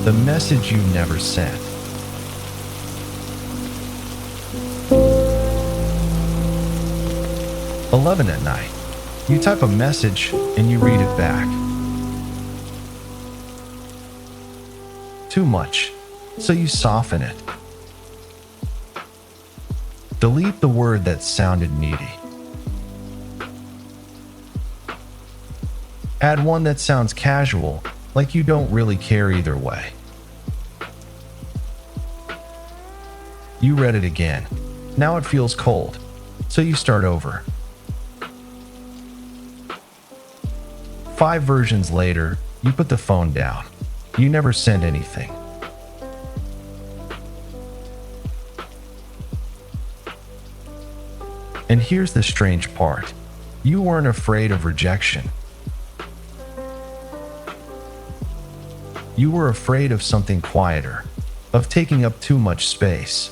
The message you never sent. "11 at night. You type a message and you read it back. Too much, so you soften it. Delete the word that sounded needy. Add one that sounds casual, like you don't really care either way. You read it again. Now it feels cold, so you start over. 5 versions later, you put the phone down. You never sent anything. And here's the strange part. You weren't afraid of rejection. You were afraid of something quieter, of taking up too much space,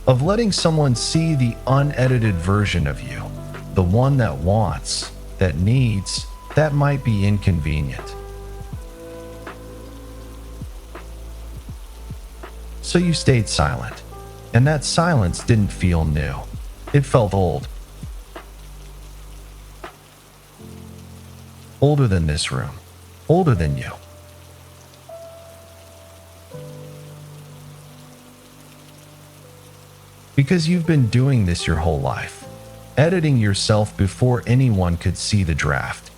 of letting someone see the unedited version of you, the one that wants, that needs, that might be inconvenient. So you stayed silent, and that silence didn't feel new. It felt old. Older than this room, older than you. Because you've been doing this your whole life, editing yourself before anyone could see the draft.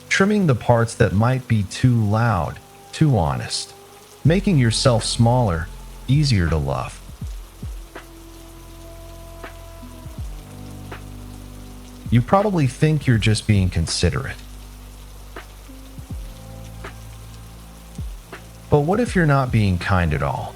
Trimming the parts that might be too loud, too honest. Making yourself smaller, easier to love. You probably think you're just being considerate. But what if you're not being kind at all?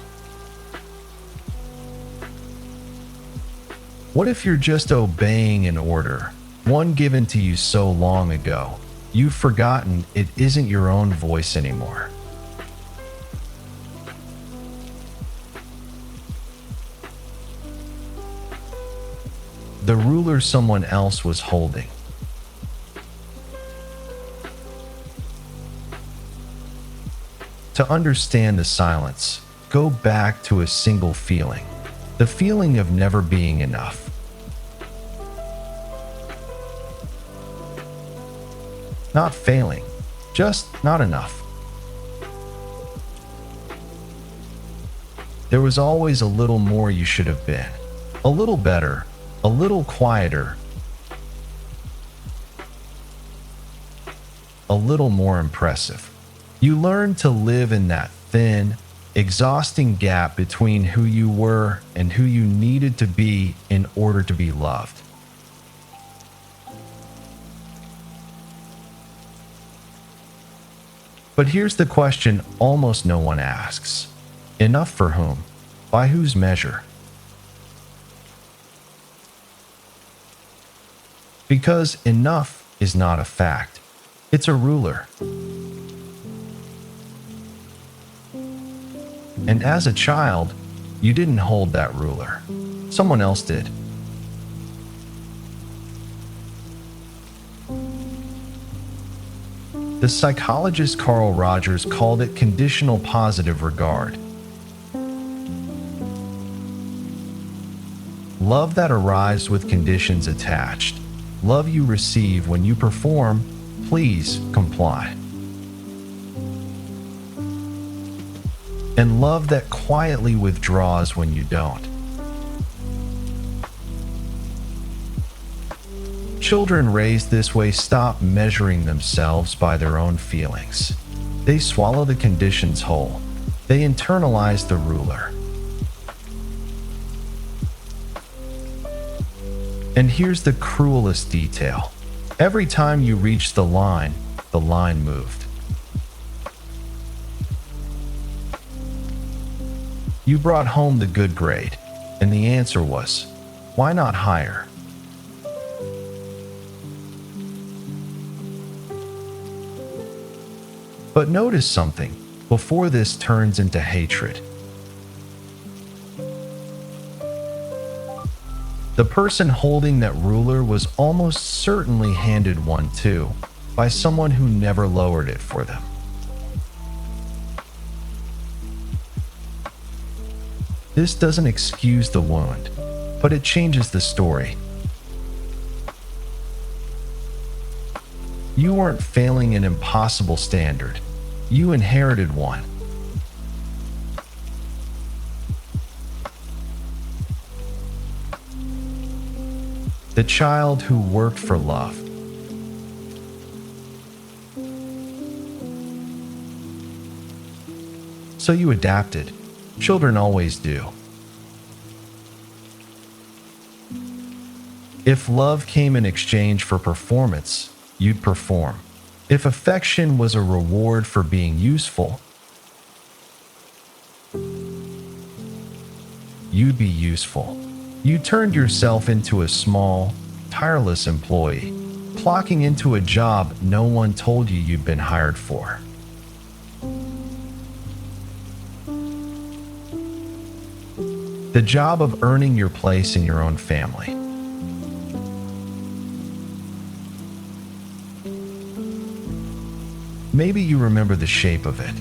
What if you're just obeying an order, one given to you so long ago, you've forgotten it isn't your own voice anymore? The ruler someone else was holding. To understand the silence, go back to a single feeling, the feeling of never being enough. Not failing, just not enough. There was always a little more you should have been, a little better, a little quieter, a little more impressive. You learned to live in that thin, exhausting gap between who you were and who you needed to be in order to be loved. But here's the question almost no one asks. Enough for whom? By whose measure? Because enough is not a fact. It's a ruler. And as a child, you didn't hold that ruler. Someone else did. The psychologist Carl Rogers called it conditional positive regard. Love that arrives with conditions attached. Love you receive when you perform, please comply. And love that quietly withdraws when you don't. Children raised this way stop measuring themselves by their own feelings. They swallow the conditions whole. They internalize the ruler. And here's the cruelest detail. Every time you reached the line moved. You brought home the good grade, and the answer was, why not higher? But notice something before this turns into hatred. The person holding that ruler was almost certainly handed one too, by someone who never lowered it for them. This doesn't excuse the wound, but it changes the story. You weren't failing an impossible standard. You inherited one. The child who worked for love. So you adapted. Children always do. If love came in exchange for performance, you'd perform. If affection was a reward for being useful, you'd be useful. You turned yourself into a small, tireless employee, clocking into a job no one told you you'd been hired for. The job of earning your place in your own family. Maybe you remember the shape of it.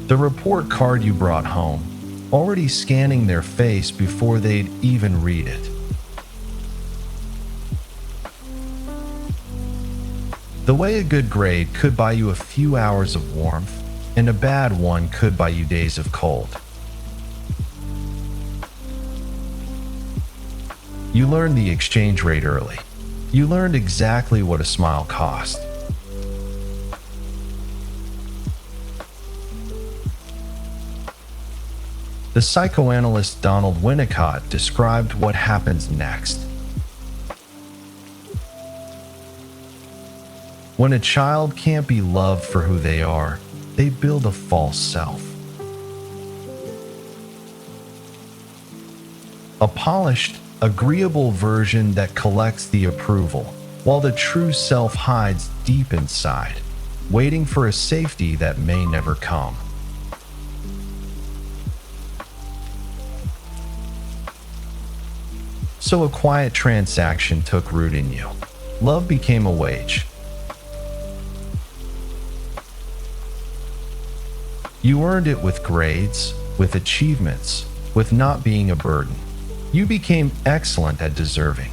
The report card you brought home, already scanning their face before they'd even read it. The way a good grade could buy you a few hours of warmth, and a bad one could buy you days of cold. You learned the exchange rate early. You learned exactly what a smile cost. The psychoanalyst Donald Winnicott described what happens next. When a child can't be loved for who they are, they build a false self. A polished, agreeable version that collects the approval, while the true self hides deep inside, waiting for a safety that may never come. So a quiet transaction took root in you. Love became a wage. You earned it with grades, with achievements, with not being a burden. You became excellent at deserving.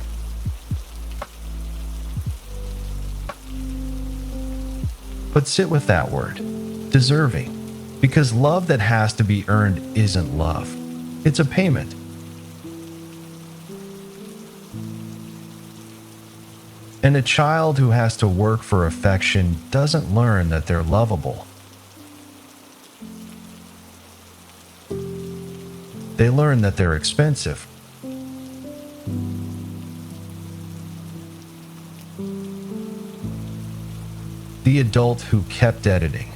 But sit with that word, deserving, because love that has to be earned isn't love. It's a payment. And a child who has to work for affection doesn't learn that they're lovable. They learn that they're expensive. The adult who kept editing.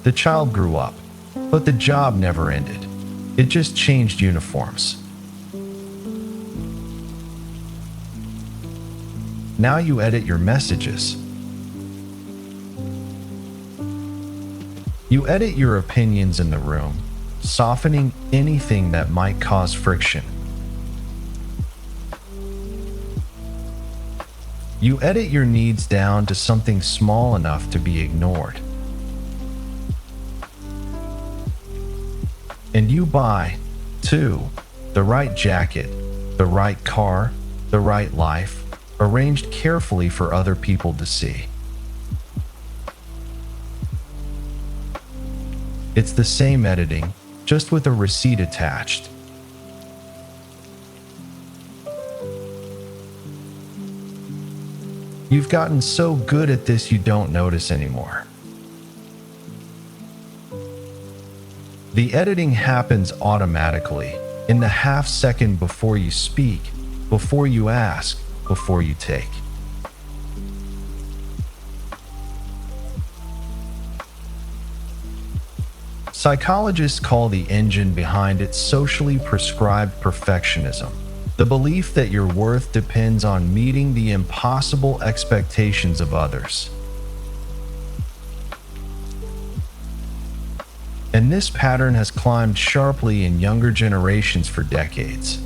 The child grew up, but the job never ended. It just changed uniforms. Now you edit your messages. You edit your opinions in the room, softening anything that might cause friction. You edit your needs down to something small enough to be ignored. And you buy, too, the right jacket, the right car, the right life, arranged carefully for other people to see. It's the same editing, just with a receipt attached. You've gotten so good at this you don't notice anymore. The editing happens automatically, in the half second before you speak, before you ask, before you take. Psychologists call the engine behind it socially prescribed perfectionism, the belief that your worth depends on meeting the impossible expectations of others. And this pattern has climbed sharply in younger generations for decades.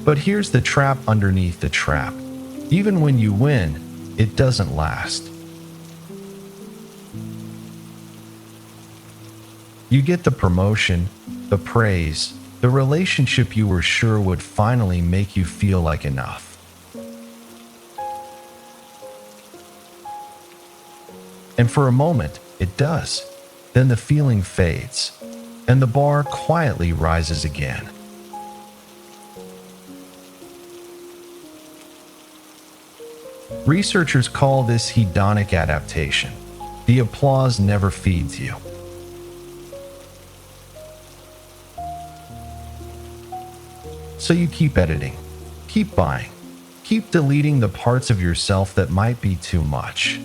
But here's the trap underneath the trap. Even when you win, it doesn't last. You get the promotion, the praise, the relationship you were sure would finally make you feel like enough. And for a moment, it does. Then the feeling fades, and the bar quietly rises again. Researchers call this hedonic adaptation. The applause never feeds you. So you keep editing, keep buying, keep deleting the parts of yourself that might be too much.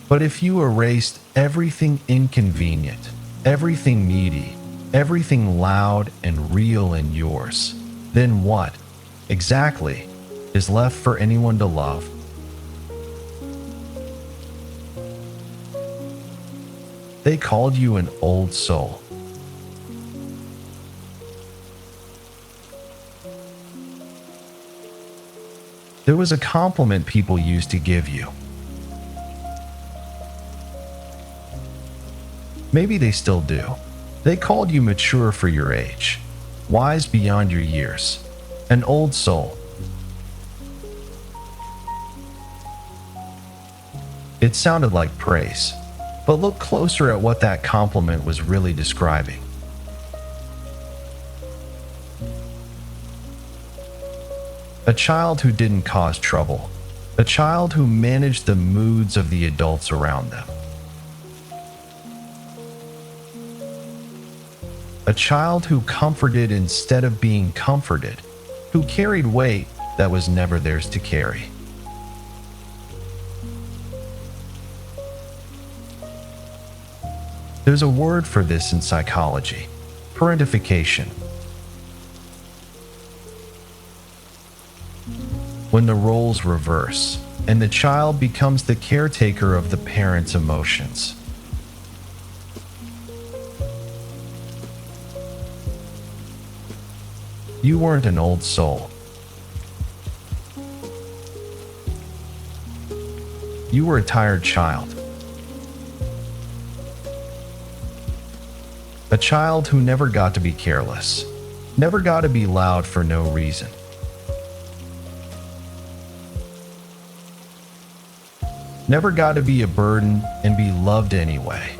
But if you erased everything inconvenient, everything needy, everything loud and real in yours, then what, exactly, is left for anyone to love? They called you an old soul. There was a compliment people used to give you. Maybe they still do. They called you mature for your age, wise beyond your years, an old soul. It sounded like praise, but look closer at what that compliment was really describing. A child who didn't cause trouble, a child who managed the moods of the adults around them. A child who comforted instead of being comforted, who carried weight that was never theirs to carry. There's a word for this in psychology: parentification. When the roles reverse, and the child becomes the caretaker of the parent's emotions. You weren't an old soul. You were a tired child. A child who never got to be careless, never got to be loud for no reason. Never got to be a burden and be loved anyway.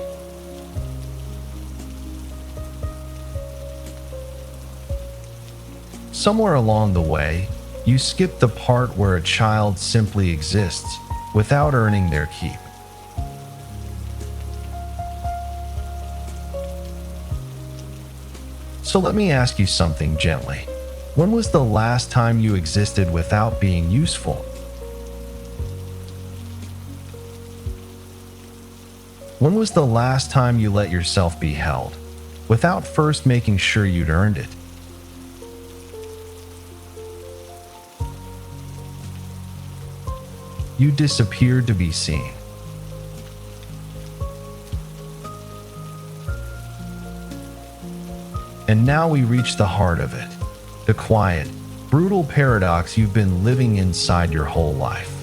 Somewhere along the way, you skip the part where a child simply exists without earning their keep. So let me ask you something gently. When was the last time you existed without being useful? When was the last time you let yourself be held, without first making sure you'd earned it? You disappeared to be seen. And now we reach the heart of it, the quiet, brutal paradox you've been living inside your whole life.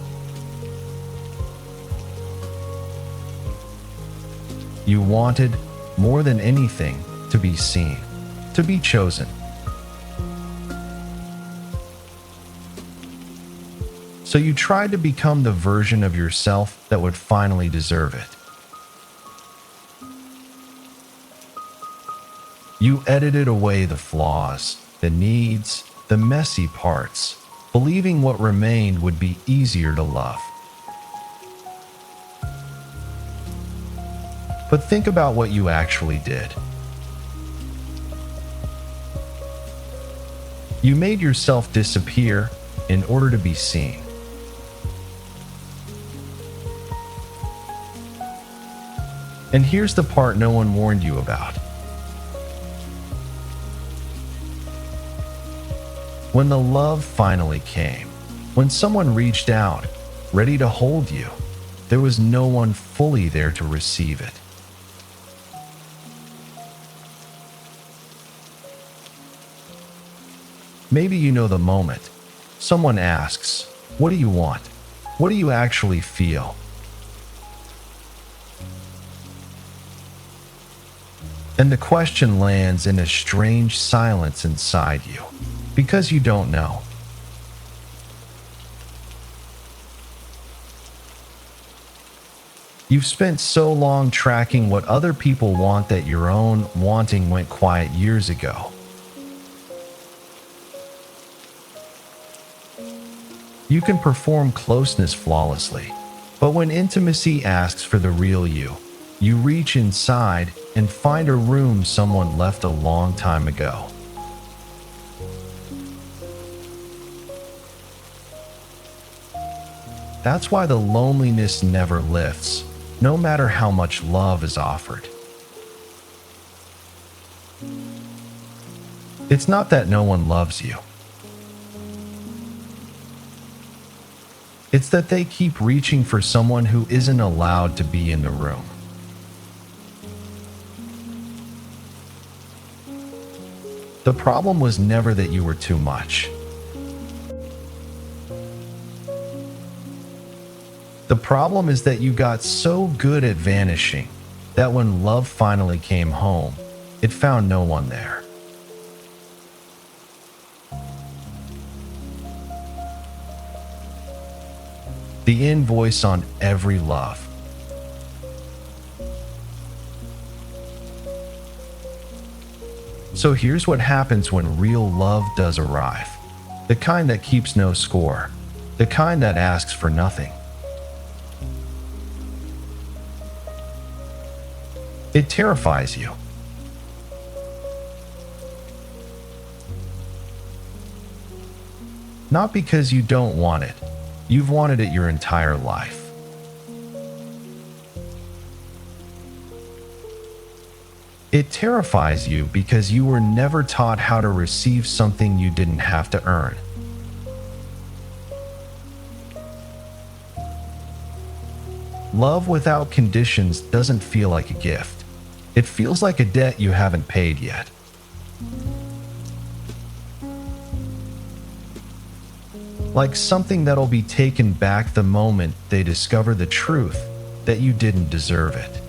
You wanted, more than anything, to be seen, to be chosen. So you tried to become the version of yourself that would finally deserve it. You edited away the flaws, the needs, the messy parts, believing what remained would be easier to love. But think about what you actually did. You made yourself disappear in order to be seen. And here's the part no one warned you about. When the love finally came, When someone reached out, ready to hold you, there was no one fully there to receive it. Maybe you know the moment. Someone asks, "What do you want? What do you actually feel?" And the question lands in a strange silence inside you, because you don't know. You've spent so long tracking what other people want that your own wanting went quiet years ago. You can perform closeness flawlessly, but when intimacy asks for the real you, you reach inside and find a room someone left a long time ago. That's why the loneliness never lifts, no matter how much love is offered. It's not that no one loves you. It's that they keep reaching for someone who isn't allowed to be in the room. The problem was never that you were too much. The problem is that you got so good at vanishing that when love finally came home, it found no one there. The invoice on every love. So here's what happens when real love does arrive. The kind that keeps no score. The kind that asks for nothing. It terrifies you. Not because you don't want it. You've wanted it your entire life. It terrifies you because you were never taught how to receive something you didn't have to earn. Love without conditions doesn't feel like a gift. It feels like a debt you haven't paid yet. Like something that'll be taken back the moment they discover the truth that you didn't deserve it.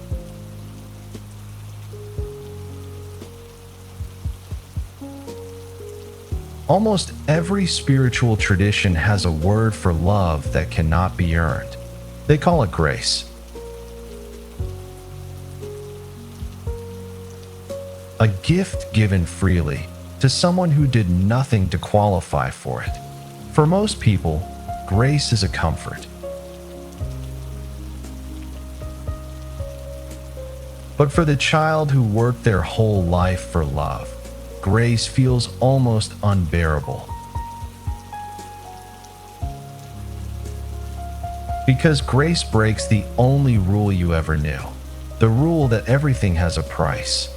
Almost every spiritual tradition has a word for love that cannot be earned. They call it grace. A gift given freely to someone who did nothing to qualify for it. For most people, grace is a comfort. But for the child who worked their whole life for love, grace feels almost unbearable. Because grace breaks the only rule you ever knew, the rule that everything has a price.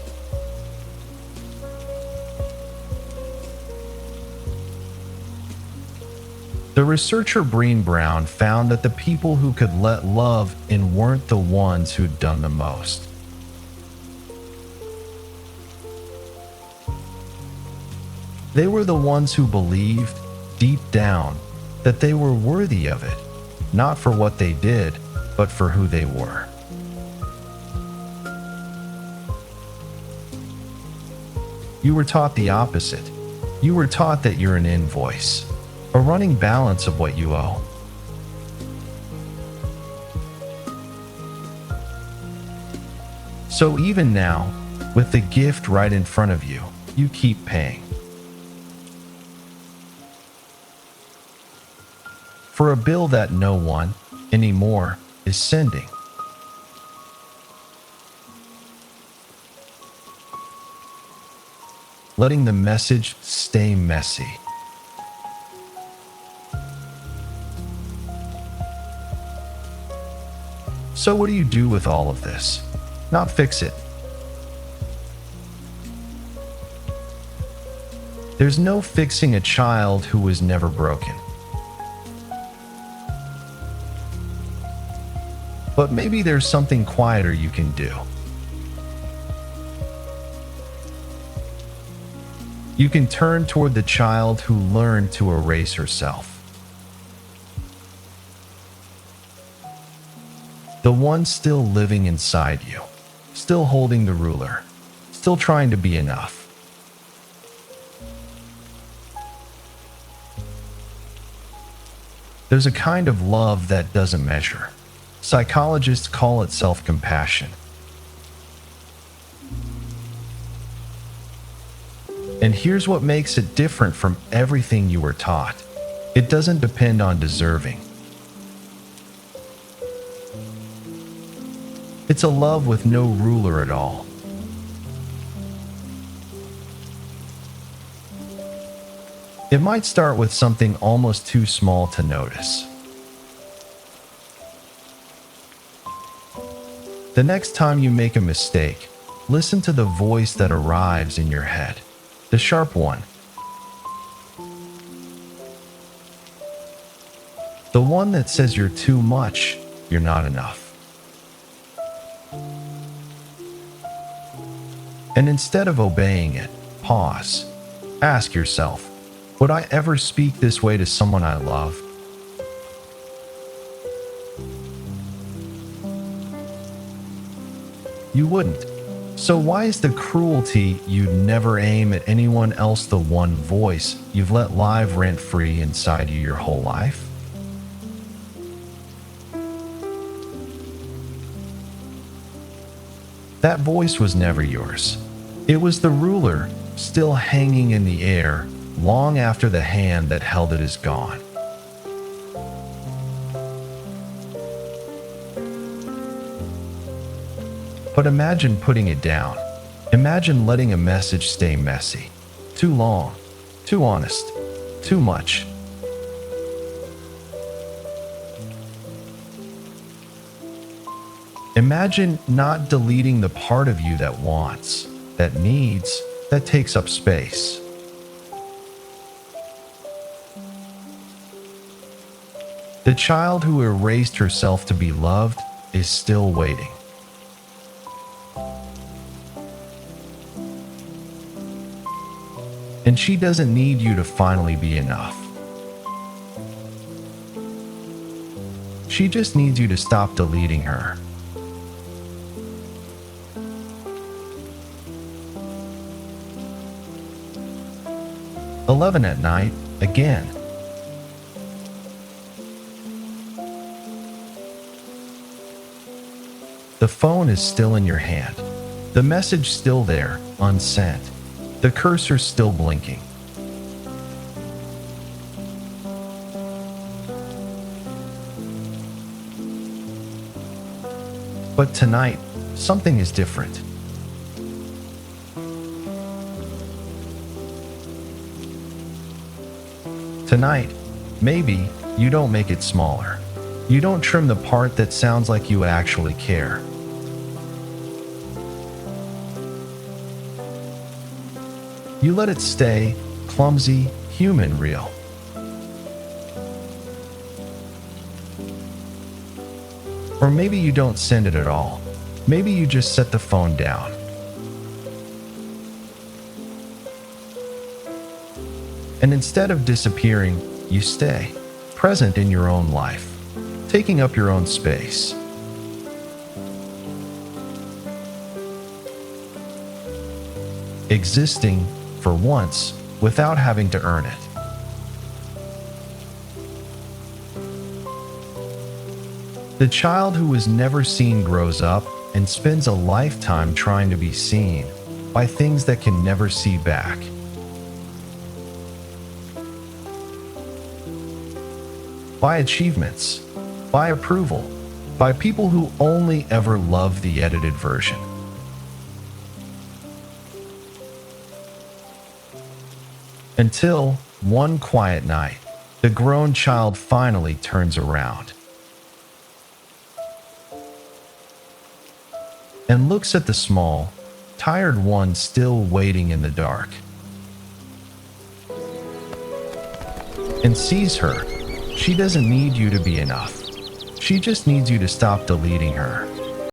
The researcher Brené Brown found that the people who could let love in weren't the ones who'd done the most. They were the ones who believed, deep down, that they were worthy of it, not for what they did, but for who they were. You were taught the opposite. You were taught that you're an invoice, a running balance of what you owe. So even now, with the gift right in front of you, you keep paying. For a bill that no one, anymore, is sending. Letting the message stay messy. So what do you do with all of this? Not fix it. There's no fixing a child who was never broken. But maybe there's something quieter you can do. You can turn toward the child who learned to erase herself. The one still living inside you, still holding the ruler, still trying to be enough. There's a kind of love that doesn't measure. Psychologists call it self-compassion. And here's what makes it different from everything you were taught. It doesn't depend on deserving. It's a love with no ruler at all. It might start with something almost too small to notice. The next time you make a mistake, listen to the voice that arrives in your head, the sharp one. The one that says you're too much, you're not enough. And instead of obeying it, pause. Ask yourself, would I ever speak this way to someone I love? You wouldn't. So why is the cruelty you'd never aim at anyone else the one voice you've let live rent-free inside you your whole life? That voice was never yours. It was the ruler, still hanging in the air, long after the hand that held it is gone. But imagine putting it down. Imagine letting a message stay messy. Too long, too honest, too much. Imagine not deleting the part of you that wants, that needs, that takes up space. The child who erased herself to be loved is still waiting. And she doesn't need you to finally be enough. She just needs you to stop deleting her. "11 at night, again." The phone is still in your hand. The message still there, unsent. The cursor still blinking. But tonight, something is different. Tonight, maybe you don't make it smaller. You don't trim the part that sounds like you actually care. You let it stay clumsy, human, real. Or maybe you don't send it at all. Maybe you just set the phone down. And instead of disappearing, you stay, present in your own life, taking up your own space. Existing, for once, without having to earn it. The child who is never seen grows up and spends a lifetime trying to be seen by things that can never see back. By achievements, by approval, by people who only ever love the edited version. Until one quiet night, the grown child finally turns around and looks at the small, tired one still waiting in the dark, and sees her. She doesn't need you to be enough. She just needs you to stop deleting her.